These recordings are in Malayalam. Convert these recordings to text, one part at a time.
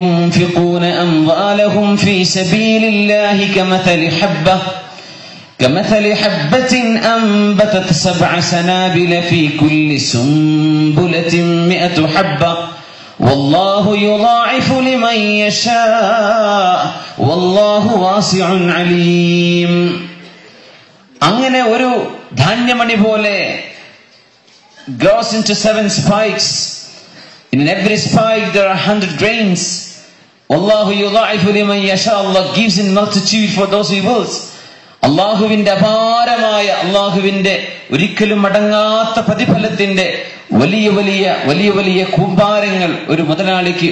ينفقون أموالهم في سبيل الله كمثل حبة أنبتت 7 سنابل في كل سنبلة 100 حبة والله يضاعف لمن يشاء والله واسع عليم. അങ്ങനെ ഒരു ധാന്യമണി പോലെ grows into 7 spikes. In every spike there are 100 grains. Wallahu yudha'ifu liman yasha. Allah gives in multitude for those he wills. അള്ളാഹുവിന്റെ അപാരമായ, അള്ളാഹുവിന്റെ ഒരിക്കലും അടങ്ങാത്ത പ്രതിഫലത്തിന്റെ വലിയ വലിയ കൂമ്പാരങ്ങൾ ഒരു മുതലാളിക്ക്,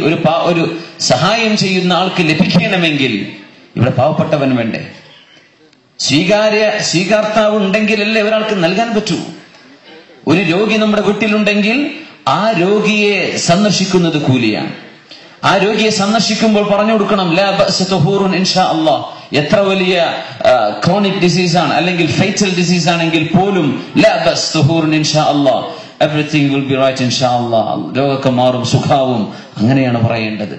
ഒരു സഹായം ചെയ്യുന്ന ആൾക്ക് ലഭിക്കണമെങ്കിൽ ഇവിടെ പാവപ്പെട്ടവൻ വേണ്ടേ? സ്വീകർത്താവ് ഉണ്ടെങ്കിലല്ലേ ഒരാൾക്ക് നൽകാൻ പറ്റൂ. ഒരു രോഗി നമ്മുടെ വീട്ടിലുണ്ടെങ്കിൽ ആ രോഗിയെ സന്ദർശിക്കുന്നത് കൂലിയാണ്. ആ രോഗിയെ സന്ദർശിക്കുമ്പോൾ പറഞ്ഞു കൊടുക്കണം, ലാ ബഅസ തുഹൂറുൻ ഇൻഷാ അല്ലാഹ്. എത്ര വലിയ ക്രോണിക് ഡിസീസ് ആണ്, അല്ലെങ്കിൽ ഫൈറ്റൽ ഡിസീസ് ആണെങ്കിൽ പോലും ലാ ബഅസ തുഹൂറുൻ ഇൻഷാ അല്ലാഹ്, എവരിതിങ് വിൽ ബി റൈറ്റ് ഇൻഷാ അല്ലാഹ്. രോഗമൊക്കെ മാറും, സുഖാവും. അങ്ങനെയാണ് പറയേണ്ടത്.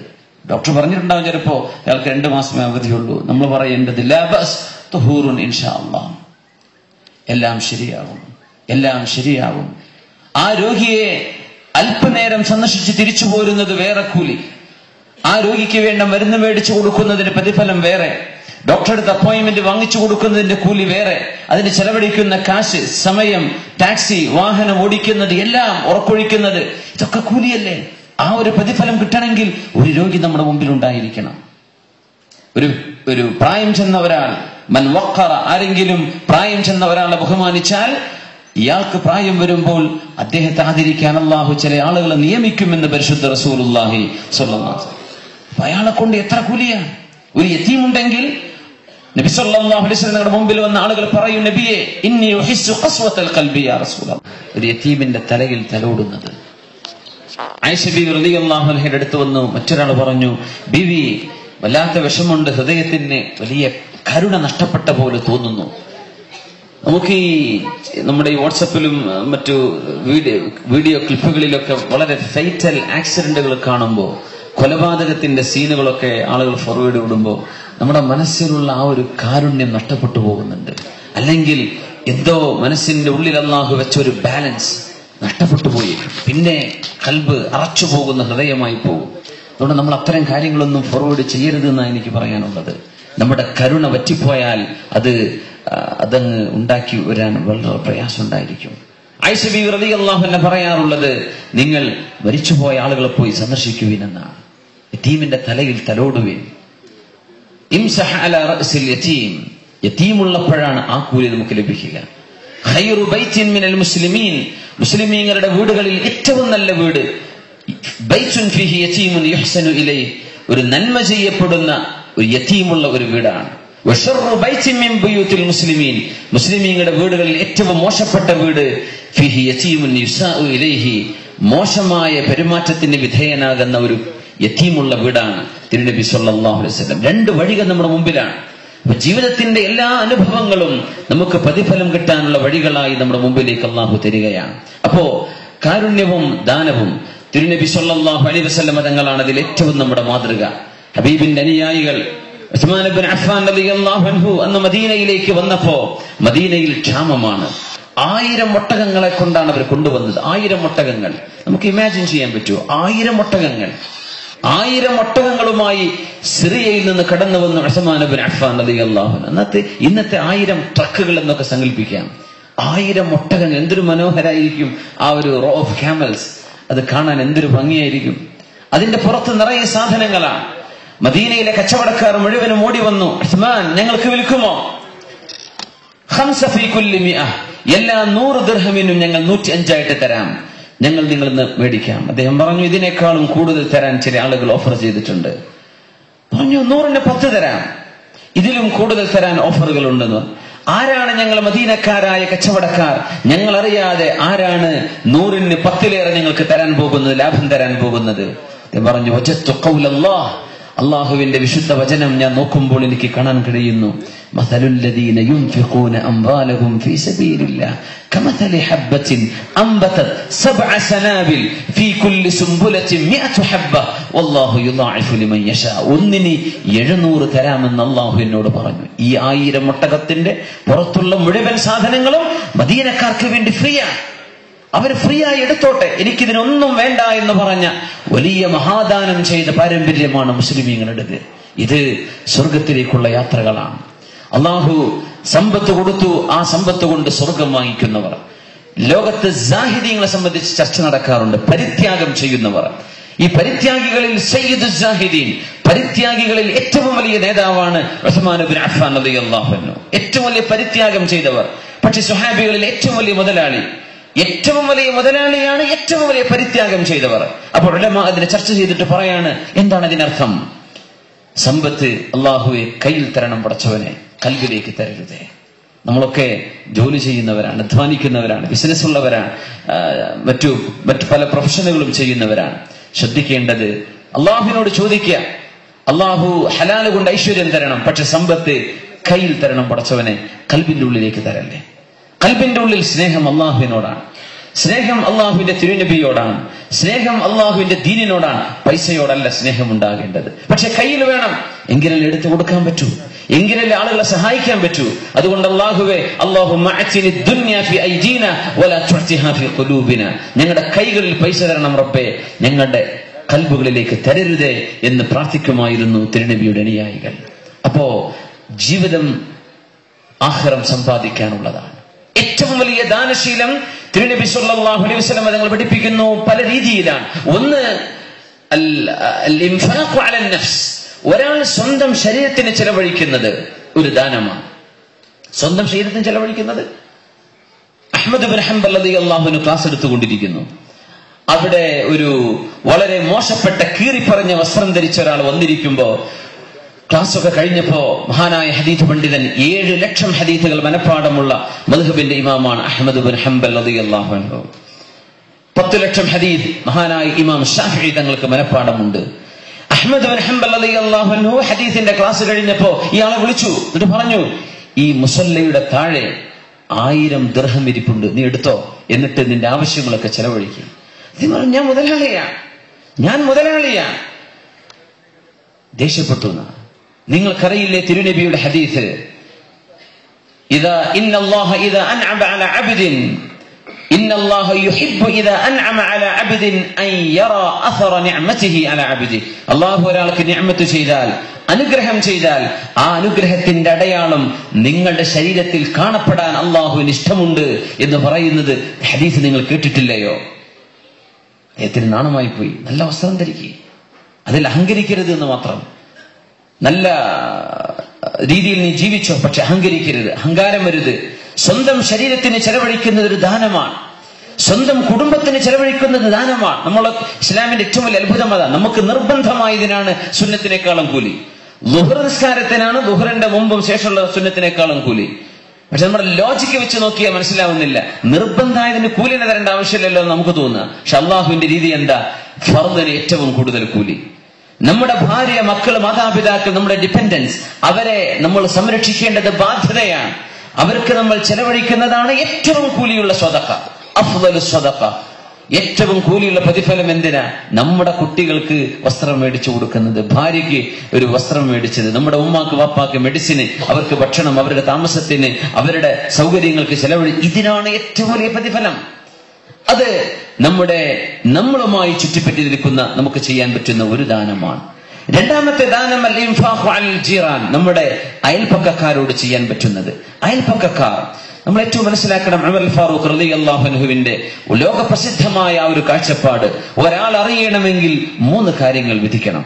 ഡോക്ടർ പറഞ്ഞിട്ടുണ്ടാവും ചിലപ്പോ അയാൾക്ക് 2 മാസമേ അവധിയുള്ളൂ. നമ്മൾ പറയേണ്ടത് ലാ ബഅസ തുഹൂറുൻ ഇൻഷാ അല്ലാഹ്. എല്ലാം ശരിയാവും. ആ രോഗിയെ അല്പനേരം സന്ദർശിച്ച് തിരിച്ചു പോരുന്നത് വേറെ കൂലി. ആ രോഗിക്ക് വേണ്ട മരുന്ന് മേടിച്ചു കൊടുക്കുന്നതിന്റെ പ്രതിഫലം വേറെ. ഡോക്ടറുടെ അപ്പോയിന്റ്മെന്റ് വാങ്ങിച്ചു കൊടുക്കുന്നതിന്റെ കൂലി വേറെ. അതിന് ചെലവഴിക്കുന്ന കാശ്, സമയം, ടാക്സി, വാഹനം ഓടിക്കുന്നത്, എല്ലാം ഉറക്കൊഴിക്കുന്നത്, ഇതൊക്കെ കൂലിയല്ലേ? ആ ഒരു പ്രതിഫലം കിട്ടണമെങ്കിൽ ഒരു രോഗി നമ്മുടെ മുമ്പിൽ ഉണ്ടായിരിക്കണം. ഒരു പ്രായം ചെന്ന ഒരാൾ, മൻ വഖറ, ആരെങ്കിലും പ്രായം ചെന്ന ഒരാളെ ബഹുമാനിച്ചാൽ ഇയാൾക്ക് പ്രായം വരുമ്പോൾ അദ്ദേഹത്തെ ആദരിക്കാൻ അള്ളാഹു ചില ആളുകളെ നിയമിക്കുമെന്ന് പരിശുദ്ധ റസൂലുള്ളാഹി സ്വല്ലല്ലാഹു അലൈഹി വസല്ലം. അയാളെ കൊണ്ട് എത്ര കൂലിയാണ്. ഒരു യതീമുണ്ടെങ്കിൽ നബി സല്ലല്ലാഹു അലൈഹി വസല്ലം മുമ്പിൽ വന്ന ആളുകൾ പറയും, നബിയെ ഇന്നി ഉഹിസ്സു ഖസ്വതൽ ഖൽബി യാ റസൂലല്ലാഹ്. ഒരു യതീമിന്റെ തലയിൽ തലോടുന്നത്. ആയിഷ ബീവി റളിയല്ലാഹു അൻഹയുടെ അടുത്ത് വന്നു മറ്റൊരാൾ പറഞ്ഞു, ബീവി വല്ലാത്ത വിഷമുണ്ട്, ഹൃദയത്തിന് വലിയ കരുണ നഷ്ടപ്പെട്ട പോലെ തോന്നുന്നു. നമുക്ക് ഈ നമ്മുടെ ഈ വാട്സപ്പിലും മറ്റു വീഡിയോ ക്ലിപ്പുകളിലൊക്കെ വളരെ ഫൈറ്റൽ ആക്സിഡന്റുകൾ കാണുമ്പോൾ, കൊലപാതകത്തിന്റെ സീനുകളൊക്കെ ആളുകൾ ഫോർവേഡ് വിടുമ്പോൾ നമ്മുടെ മനസ്സിലുള്ള ആ ഒരു കാരുണ്യം നഷ്ടപ്പെട്ടു പോകുന്നുണ്ട്. അല്ലെങ്കിൽ എന്തോ മനസ്സിന്റെ ഉള്ളിൽ അല്ലാഹു വെച്ച ഒരു ബാലൻസ് നഷ്ടപ്പെട്ടു പോയി, പിന്നെ കൽബ് അറച്ചു പോകുന്ന ഹൃദയമായി പോകും. അതുകൊണ്ട് നമ്മൾ അത്തരം കാര്യങ്ങളൊന്നും ഫോർവേഡ് ചെയ്യരുതെന്നാണ് എനിക്ക് പറയാനുള്ളത്. നമ്മുടെ കരുണ വറ്റിപ്പോയാൽ അതങ്ങ് ഉണ്ടാക്കി വരാൻ വളരെ പ്രയാസം ഉണ്ടായിരിക്കും. ആയിഷ ബീവി റളിയല്ലാഹു അൻഹ പറയാറുള്ളത്, നിങ്ങൾ മരിച്ചുപോയ ആളുകളെ പോയി സന്ദർശിക്കുവിൻ എന്നാണ്. യതീമിന്റെ തലയിൽ തലോടുവിൻ. ഇംസഹ അലാ റഅസിൽ യതീം. യതീമുള്ളപ്പോഴാണ് ആ കൂലി നമുക്ക് ലഭിക്കുക. ഖൈറു ബൈത്തിൻ മിനൽ മുസ്ലിമീൻ. മുസ്ലിമീങ്ങളുടെ വീടുകളിൽ ഏറ്റവും നല്ല വീട് ബൈത്തുൻ ഫീഹി യതീമുൻ യുഹ്സനു ഇലൈഹി. ഒരു നന്മ ചെയ്യപ്പെടുന്ന ഒരു യതീമുള്ള ഒരു വീടാണ്. വശർറു ബൈത്തിൻ മിൻ ബുയൂത്തിൽ മുസ്ലിമീൻ. മുസ്ലിമീങ്ങളുടെ വീടുകളിൽ ഏറ്റവും മോശപ്പെട്ട വീട് ഫീഹി യതീമുൻ യുസാഉ ഇലൈഹി. മോശമായ പെരുമാറ്റത്തിന് വിധേയനാകുന്ന ഒരു യതീമുള്ള വീടാണ് തിരുനബി സല്ലല്ലാഹു അലൈഹി വസല്ലം. 2 വഴികൾ നമ്മുടെ മുമ്പിലാണ്. ജീവിതത്തിന്റെ എല്ലാ അനുഭവങ്ങളും നമുക്ക് പ്രതിഫലം കിട്ടാനുള്ള വഴികളായി നമ്മുടെ മുമ്പിലേക്ക് അല്ലാഹു തരികയാണ്. അപ്പോ കാരുണ്യവും ദാനവും തിരുനബി സല്ലല്ലാഹു അലൈഹി വസല്ലം തങ്ങളാണ് അതിൽ ഏറ്റവും നമ്മുടെ മാതൃക. ഹബീബിന്റെ അനുയായികൾ ഉസ്മാൻ ഇബ്നു അഫ്ഫാൻ റളിയല്ലാഹു അൻഹു അന്ന് മദീനയിലേക്ക് വന്നപ്പോ, മദീനയിൽ ക്ഷാമമാണ്. 1000 ഒട്ടകങ്ങളെ കൊണ്ടാണ് അവർ കൊണ്ടുവന്നത്. 1000 ഒട്ടകങ്ങൾ. നമുക്ക് ഇമാജിൻ ചെയ്യാൻ പറ്റുമോ? 1000 ഒട്ടകങ്ങൾ. 1000 ഒട്ടകങ്ങളുമായി സിറിയയിൽ നിന്ന് കടന്നു വന്നു ഉസ്മാൻ ഇബ്നു അഫ്ഫാൻ റളിയല്ലാഹു അൻഹു. ഇന്നത്തെ 1000 ട്രക്കുകൾ എന്നൊക്കെ സങ്കല്പിക്കാം. 1000 ഒട്ടകങ്ങൾ. എന്തൊരു മനോഹരായിരിക്കും ആ ഒരു റോ ഓഫ് ക്യാമൽസ്. അത് കാണാൻ എന്തൊരു ഭംഗിയായിരിക്കും. അതിന്റെ പുറത്ത് നിറയെ സാധനങ്ങളാണ്. മദീനയിലെ കച്ചവടക്കാർ മുഴുവനും ഓടി വന്നു, ഉസ്മാൻ ഞങ്ങൾക്ക് വിൽക്കുമോ? 5 ഫീ കുല്ലി 100. എല്ലാ 100 ദിർഹമിനും ഞങ്ങൾ 105 ആയിട്ട് തരാം. ഞങ്ങൾ നിങ്ങളിൽ നിന്ന് മേടിക്കാം. അദ്ദേഹം പറഞ്ഞു, ഇതിനേക്കാളും കൂടുതൽ തരാൻ ചില ആളുകൾ ഓഫർ ചെയ്തിട്ടുണ്ട്. പറഞ്ഞു 100ന് 10 തരാം, ഇതിലും കൂടുതൽ തരാൻ ഓഫറുകൾ ഉണ്ടെന്ന്. ആരാണ് ഞങ്ങൾ മദീനക്കാരായ കച്ചവടക്കാർ? ഞങ്ങൾ അറിയാതെ ആരാണ് 100ന് 10ലേറെ ഞങ്ങൾക്ക് തരാൻ പോകുന്നത്, ലാഭം തരാൻ പോകുന്നത്? അദ്ദേഹം പറഞ്ഞു, വജദ്തു ഖൗലല്ലാഹ്. അള്ളാഹുവിന്റെ വിശുദ്ധ വചനം ഞാൻ നോക്കുമ്പോൾ എനിക്ക് കാണാൻ കഴിയുന്നു. മസലുല്ലദീന യുൻഫിഖൂന അംവാലഹും ഫീ സബീലില്ലാഹ് കമസലി ഹബ്ബത്തിൻ അംബതത് സബ്അ സനാബിൽ ഫീ കുല്ലി സുംബുലത്തിൻ മിഅതു ഹബ്ബ വല്ലാഹു യുളാഇഫു ലിമൻ യശാ. ഒന്നിന് 700 തരാമെന്ന് അല്ലാഹു എന്നോട് പറഞ്ഞു. ഈ 1000 ഒട്ടകത്തിന്റെ പുറത്തുള്ള മുഴുവൻ സാധനങ്ങളും മദീനക്കാർക്ക് വേണ്ടി ഫ്രീ ആണ്. അവർ ഫ്രീ ആയി എടുത്തോട്ടെ, എനിക്കിതിനൊന്നും വേണ്ട എന്ന് പറഞ്ഞ വലിയ മഹാദാനം ചെയ്ത പാരമ്പര്യമാണ് മുസ്ലിമീങ്ങളുടേത്. ഇത് സ്വർഗത്തിലേക്കുള്ള യാത്രകളാണ്. അള്ളാഹു സമ്പത്ത് കൊടുത്തു, ആ സമ്പത്ത് കൊണ്ട് സ്വർഗം വാങ്ങിക്കുന്നവർ. ലോകത്ത് സാഹിദീങ്ങളെ സംബന്ധിച്ച് ചർച്ച നടക്കാറുണ്ട്. പരിത്യാഗം ചെയ്യുന്നവർ. ഈ പരിത്യാഗികളിൽ സയ്യിദുൽ സാഹിദീൻ, പരിത്യാഗികളിൽ ഏറ്റവും വലിയ നേതാവാണ് ഉസ്മാൻ ഇബ്നു അഫ്ഫാൻ റളിയല്ലാഹു അൻഹു. ഏറ്റവും വലിയ പരിത്യാഗം ചെയ്തവർ. പക്ഷെ സ്വഹാബികളിൽ ഏറ്റവും വലിയ മുതലാളിയാണ്, ഏറ്റവും വലിയ പരിത്യാഗം ചെയ്തവർ. അപ്പോൾ ഉലമാ അതിനെ ചർച്ച ചെയ്തിട്ട് പറയാണ്, എന്താണ് അതിനർത്ഥം? സമ്പത്ത് അള്ളാഹുവെ കയ്യിൽ തരണം പടച്ചവനെ, കൽബിലേക്ക് തരരുതേ. നമ്മളൊക്കെ ജോലി ചെയ്യുന്നവരാണ്, അധ്വാനിക്കുന്നവരാണ്, ബിസിനസ് ഉള്ളവരാണ്, മറ്റു പല പ്രൊഫഷനുകളും ചെയ്യുന്നവരാണ്. ശ്രദ്ധിക്കേണ്ടത്, അള്ളാഹുവിനോട് ചോദിക്കുക, അള്ളാഹു ഹലാല് കൊണ്ട് ഐശ്വര്യം തരണം, പക്ഷെ സമ്പത്ത് കയ്യിൽ തരണം പടച്ചവനെ, കൽബിന്റെ ഉള്ളിലേക്ക് തരല്ലേ. കൽബിന്റെ ഉള്ളിൽ സ്നേഹം അള്ളാഹുവിനോടാണ്, സ്നേഹം അള്ളാഹുവിന്റെ തിരുനബിയോടാണ്, സ്നേഹം അള്ളാഹുവിന്റെ ദീനിനോടാണ്. പൈസയോടല്ല സ്നേഹം ഉണ്ടാകേണ്ടത്. പക്ഷെ കയ്യിൽ വേണം, എങ്കിലല്ലേ എടുത്തു കൊടുക്കാൻ പറ്റൂ, എങ്കിലല്ലേ ആളുകളെ സഹായിക്കാൻ പറ്റൂ. അതുകൊണ്ട് അള്ളാഹുവേ, ഞങ്ങളുടെ കൈകളിൽ പൈസ തരണം റബ്ബേ, ഞങ്ങളുടെ കൽബുകളിലേക്ക് തരരുതേ എന്ന് പ്രാർത്ഥിക്കുമായിരുന്നു തിരുനബിയുടെ അനുയായികൾ. അപ്പോ ജീവിതം ആഖിറം സമ്പാദിക്കാനുള്ളതാണ്. ഏറ്റവും വലിയ ദാനശീലം തിരുനബി സല്ലല്ലാഹു അലൈഹി വസല്ലം തങ്ങൾ പഠിപ്പിക്കുന്നു പല രീതിയിലാണ്. ഒന്ന് അൽ-ഇൻഫാഖു അലൻ നഫ്സ്, ഒരാൾ സ്വന്തം ശരീരത്തിന് ചെലവഴിക്കുന്നത് ഒരു ദാനമാണ്. സ്വന്തം ശരീരത്തിന് ചെലവഴിക്കുന്നത്. അഹ്മദ് ഇബ്നു ഹംബൽ റളിയല്ലാഹു അൻഹു ക്ലാസ് എടുത്തുകൊണ്ടിരിക്കുന്നു. അവിടെ ഒരു വളരെ മോശപ്പെട്ട കീറിപ്പറഞ്ഞ വസ്ത്രം ധരിച്ച ഒരാൾ വന്നിരിക്കുമ്പോ, ക്ലാസ്സൊക്കെ കഴിഞ്ഞപ്പോ മഹാനായ ഹദീഥ് പണ്ഡിതൻ 7 ലക്ഷം ഹദീഥുകൾ മനഃപ്പാടമുള്ള മദ്ഹബിന്റെ ഇമാമാണ് അഹ്മദ് ഇബ്നു ഹംബൽ റളിയല്ലാഹു അൻഹു. 10 ലക്ഷം ഹദീഥ് മഹാനായ ഇമാം ശാഫിഈ തങ്ങൾക്ക് മനഃപ്പാടമുണ്ട്. അഹ്മദ് ഇബ്നു ഹംബൽ റളിയല്ലാഹു അൻഹു ഹദീഥിന്റെ ക്ലാസ് കഴിഞ്ഞപ്പോ ഇയാളെ വിളിച്ചു. എന്നിട്ട് പറഞ്ഞു, ഈ മുസല്ലയുടെ താഴെ 1000 ദിർഹം ഇരിപ്പുണ്ട്, നീ എടുത്തോ, എന്നിട്ട് നിന്റെ ആവശ്യങ്ങളൊക്കെ ചെലവഴിക്കും. ഞാൻ മുതലാളിയാ. ദേഷ്യപ്പെട്ടു. നിങ്ങൾക്കറിയില്ലേ തിരുനബിയുടെ ഹദീസ്, ഇന്നല്ലാഹ ഇദാ അൻഅമ അലാ അബ്ദിൻ ഇന്നല്ലാഹ യുഹിബ്ബു ഇദാ അൻഅമ അലാ അബ്ദിൻ അൻ യറാ അഥറ നിഅമതിഹി അലാ അബ്ദി. അല്ലാഹു ഒരാൾക്ക് നിഅമത്ത് ചെയ്താൽ, അനുഗ്രഹം ചെയ്താൽ, ആ അനുഗ്രഹത്തിന്റെ അടയാളം നിങ്ങളുടെ ശരീരത്തിൽ കാണപ്പെടാൻ അല്ലാഹുവിന് ഇഷ്ടമുണ്ട് എന്ന് പറയുന്നത് ഹദീസ് നിങ്ങൾ കേട്ടിട്ടില്ലയോ? അദ്ദേഹത്തിന് നാണമായി പോയി. നല്ല വസ്ത്രം ധരിക്കുക, അതിൽ അഹങ്കരിക്കരുത് എന്ന് മാത്രം. നല്ല രീതിയിൽ നീ ജീവിച്ചോ, പക്ഷെ അഹങ്കരിക്കരുത്, അഹങ്കാരം വരുത്. സ്വന്തം ശരീരത്തിന് ചെലവഴിക്കുന്നത് ഒരു ദാനമാണ്, സ്വന്തം കുടുംബത്തിന് ചെലവഴിക്കുന്നത് ദാനമാണ്. നമ്മളെ ഇസ്ലാമിന്റെ ഏറ്റവും വലിയ അത്ഭുതം അതാണ്. നമുക്ക് നിർബന്ധമായതിനാണ് സുന്നത്തിനേക്കാളും കൂലി. ളുഹർ നിസ്കാരത്തിനാണ് ളുഹറിന്റെ മുമ്പും ശേഷമുള്ള സുന്നത്തിനേക്കാളും കൂലി. പക്ഷെ നമ്മുടെ ലോജിക്ക് വെച്ച് നോക്കിയാൽ മനസ്സിലാവുന്നില്ല. നിർബന്ധമായതിന് കൂലിനെ തരേണ്ട ആവശ്യമില്ലല്ലോ എന്ന് നമുക്ക് തോന്നുക. പക്ഷെ അള്ളാഹുവിന്റെ രീതി എന്താ? ഫർദിന് ഏറ്റവും കൂടുതൽ കൂലി. നമ്മുടെ ഭാര്യ, മക്കൾ, മാതാപിതാക്കൾ, നമ്മുടെ ഡിപെൻഡൻസ്, അവരെ നമ്മൾ സംരക്ഷിക്കേണ്ടത് ബാധ്യതയാണ്. അവർക്ക് നമ്മൾ ചെലവഴിക്കുന്നതാണ് ഏറ്റവും കൂലിയുള്ള സ്വതക്ക, അഫ്ളലു സ്വതക്ക. ഏറ്റവും കൂലിയുള്ള പ്രതിഫലം എന്തിനാ? നമ്മുടെ കുട്ടികൾക്ക് വസ്ത്രം മേടിച്ചു കൊടുക്കുന്നത്, ഭാര്യയ്ക്ക് ഒരു വസ്ത്രം മേടിച്ചത്, നമ്മുടെ ഉമ്മാക്ക് വാപ്പാക്ക് മെഡിസിന്, അവർക്ക് ഭക്ഷണം, അവരുടെ താമസത്തിന്, അവരുടെ സൗകര്യങ്ങൾക്ക് ഇതിനാണ് ഏറ്റവും വലിയ പ്രതിഫലം. അത് നമ്മളുമായി ചുറ്റിപ്പറ്റി നിൽക്കുന്ന നമുക്ക് ചെയ്യാൻ പറ്റുന്ന ഒരു ദാനമാണ്. രണ്ടാമത്തെ ദാനം അൽ-ഇൻഫാഖു അലൽ ജീറാൻ, നമ്മുടെ അയൽപക്കക്കാരോട് ചെയ്യാൻ പറ്റുന്നത്. അയൽപക്കക്കാർ നമ്മൾ ഏറ്റവും മനസ്സിലാക്കണം. ഉമർ ഫാറൂഖ് റളിയല്ലാഹു അൻഹുവിന്റെ ലോകപ്രസിദ്ധമായ ആ ഒരു കാഴ്ചപ്പാട്, ഒരാൾ അറിയണമെങ്കിൽ 3 കാര്യങ്ങൾ വിധിക്കണം.